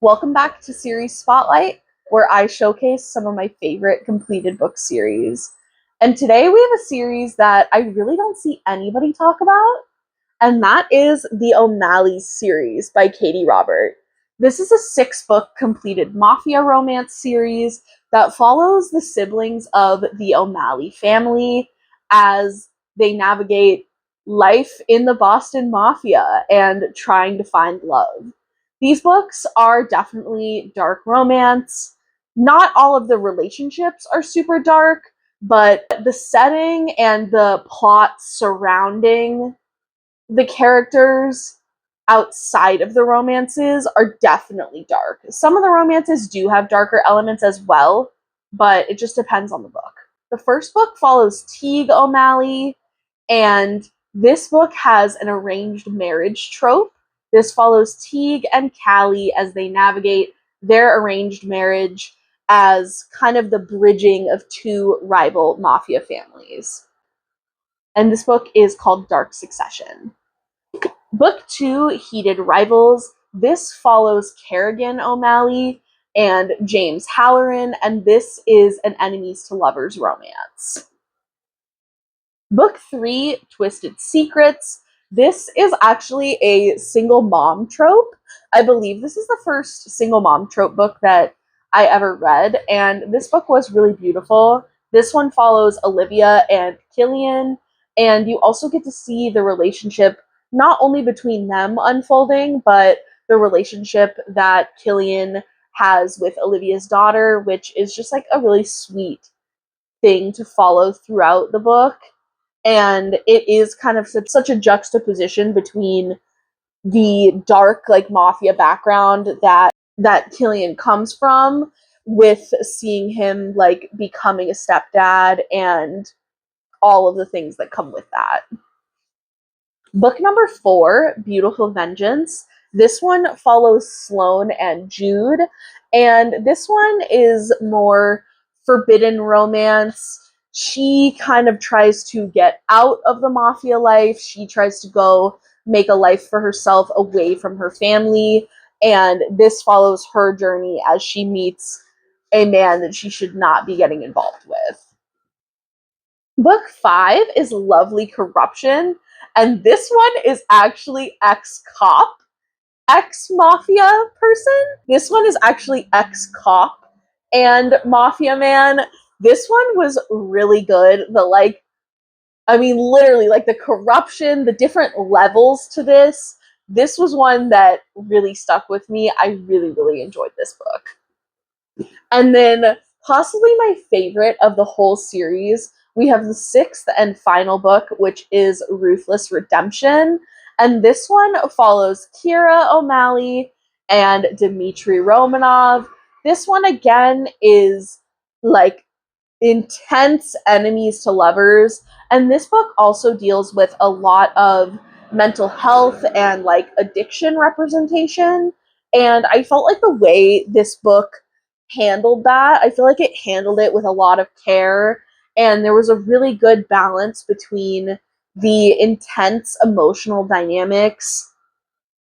Welcome back to Series Spotlight, where I showcase some of my favorite completed book series. And today we have a series that I really don't see anybody talk about, and that is the O'Malley series by Katee Robert. This is a 6-book completed mafia romance series that follows the siblings of the O'Malley family as they navigate life in the Boston Mafia and trying to find love. These books are definitely dark romance. Not all of the relationships are super dark, but the setting and the plot surrounding the characters outside of the romances are definitely dark. Some of the romances do have darker elements as well, but it just depends on the book. The first book follows Teague O'Malley, and this book has an arranged marriage trope. This follows Teague and Callie as they navigate their arranged marriage as kind of the bridging of two rival mafia families. And this book is called Dark Succession. Book 2, Heated Rivals. This follows Kerrigan O'Malley and James Halloran, and this is an enemies to lovers romance. Book 3, Twisted Secrets. This is actually a single mom trope. I believe this is the first single mom trope book that I ever read, and this book was really beautiful. This one follows Olivia and Killian, and you also get to see the relationship not only between them unfolding, but the relationship that Killian has with Olivia's daughter, which is just like a really sweet thing to follow throughout the book. And it is kind of such a juxtaposition between the dark like mafia background that Killian comes from with seeing him like becoming a stepdad and all of the things that come with that. Book number 4, Beautiful Vengeance. This one follows Sloane and Jude, and this one is more forbidden romance. She kind of tries to get out of the mafia life. She tries to go make a life for herself away from her family, and this follows her journey as she meets a man that she should not be getting involved with. Book 5 is Lovely Corruption, and this one is actually ex-cop, ex-mafia person. This one is actually ex-cop and mafia man. This one was really good. Literally, like the corruption, the different levels to this. This was one that really stuck with me. I really, really enjoyed this book. And then possibly my favorite of the whole series, we have the 6th and final book, which is Ruthless Redemption. And this one follows Kira O'Malley and Dmitry Romanov. This one, again, is like intense enemies to lovers. And this book also deals with a lot of mental health and like addiction representation. And I felt like the way this book handled that, I feel like it handled it with a lot of care. And there was a really good balance between the intense emotional dynamics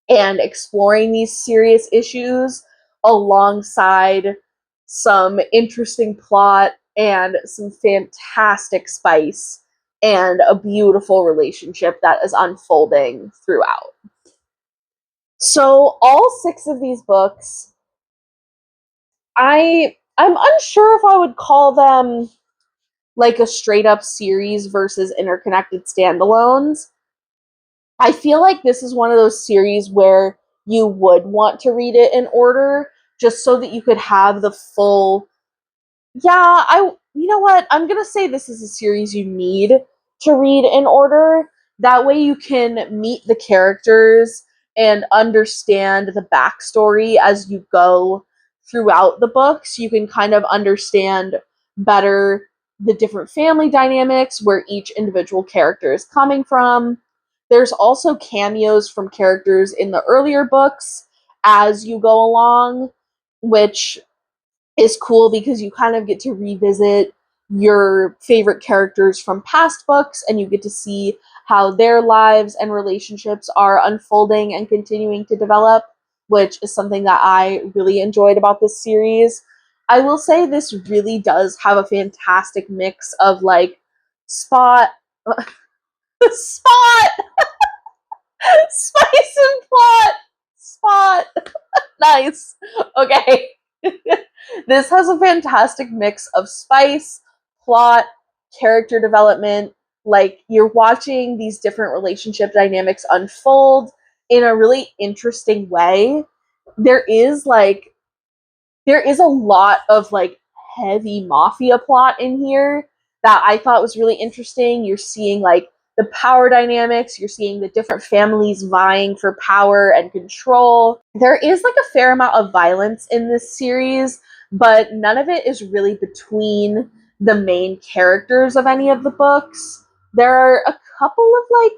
and exploring these serious issues alongside some interesting plot and some fantastic spice and a beautiful relationship that is unfolding throughout. So all 6 of these books, I'm unsure if I would call them like a straight up series versus interconnected standalones. I feel like this is one of those series where you would want to read it in order just so that you could have the full. You know what? I'm going to say this is a series you need to read in order. That way you can meet the characters and understand the backstory as you go throughout the books. You can kind of understand better the different family dynamics, where each individual character is coming from. There's also cameos from characters in the earlier books as you go along, which is cool because you kind of get to revisit your favorite characters from past books, and you get to see how their lives and relationships are unfolding and continuing to develop. which is something that I really enjoyed about this series. I will say this really does have a fantastic mix of like spot spot spice and plot spot nice. Okay. This has a fantastic mix of spice, plot, character development. Like, you're watching these different relationship dynamics unfold in a really interesting way. There is like there is a lot of like heavy mafia plot in here that I thought was really interesting. You're seeing like the power dynamics, you're seeing the different families vying for power and control. There is like a fair amount of violence in this series, but none of it is really between the main characters of any of the books. There are a couple of like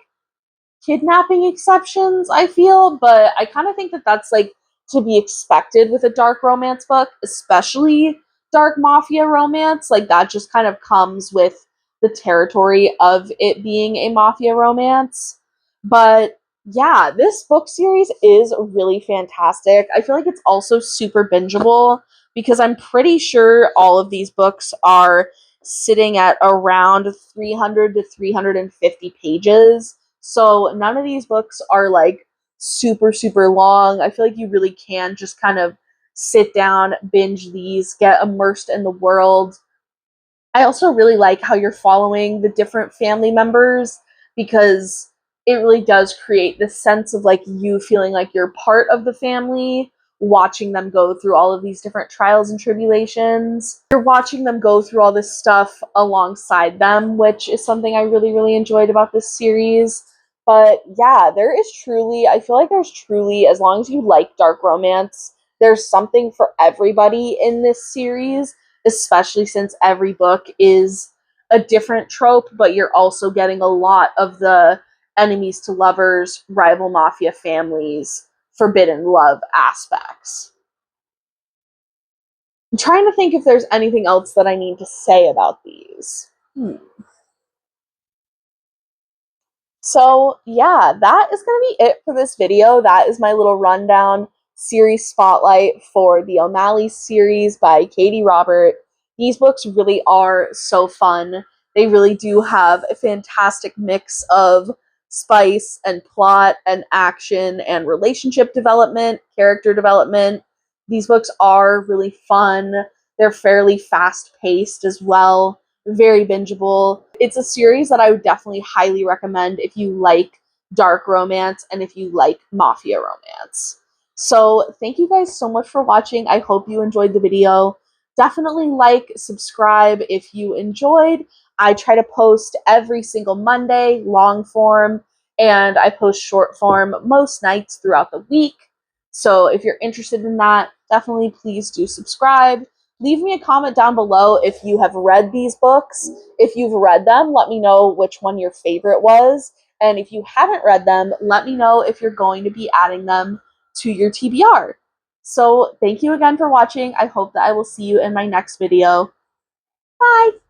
kidnapping exceptions, I feel, but I kind of think that that's like to be expected with a dark romance book, especially dark mafia romance. Like, that just kind of comes with the territory of it being a mafia romance. But yeah, this book series is really fantastic. I feel like it's also super bingeable because I'm pretty sure all of these books are sitting at around 300 to 350 pages. So none of these books are like super, super long. I feel like you really can just kind of sit down, binge these, get immersed in the world. I also really like how you're following the different family members because it really does create this sense of like you feeling like you're part of the family, watching them go through all of these different trials and tribulations. You're watching them go through all this stuff alongside them, which is something I really, really enjoyed about this series. But yeah, I feel like there's truly, as long as you like dark romance, there's something for everybody in this series, especially since every book is a different trope, but you're also getting a lot of the enemies to lovers, rival mafia families, forbidden love aspects. I'm trying to think if there's anything else that I need to say about these. So yeah, that is going to be it for this video. That is my little rundown series spotlight for the O'Malley series by Katee Robert. These books really are so fun. They really do have a fantastic mix of spice and plot and action and relationship development, character development. These books are really fun. They're fairly fast paced as well, very bingeable. It's a series that I would definitely highly recommend if you like dark romance and if you like mafia romance. So thank you guys so much for watching. I hope you enjoyed the video. Definitely like, subscribe if you enjoyed. I try to post every single Monday, long form, and I post short form most nights throughout the week. So if you're interested in that, definitely please do subscribe. Leave me a comment down below if you have read these books. If you've read them, let me know which one your favorite was. And if you haven't read them, let me know if you're going to be adding them to your TBR. So thank you again for watching. I hope that I will see you in my next video. Bye!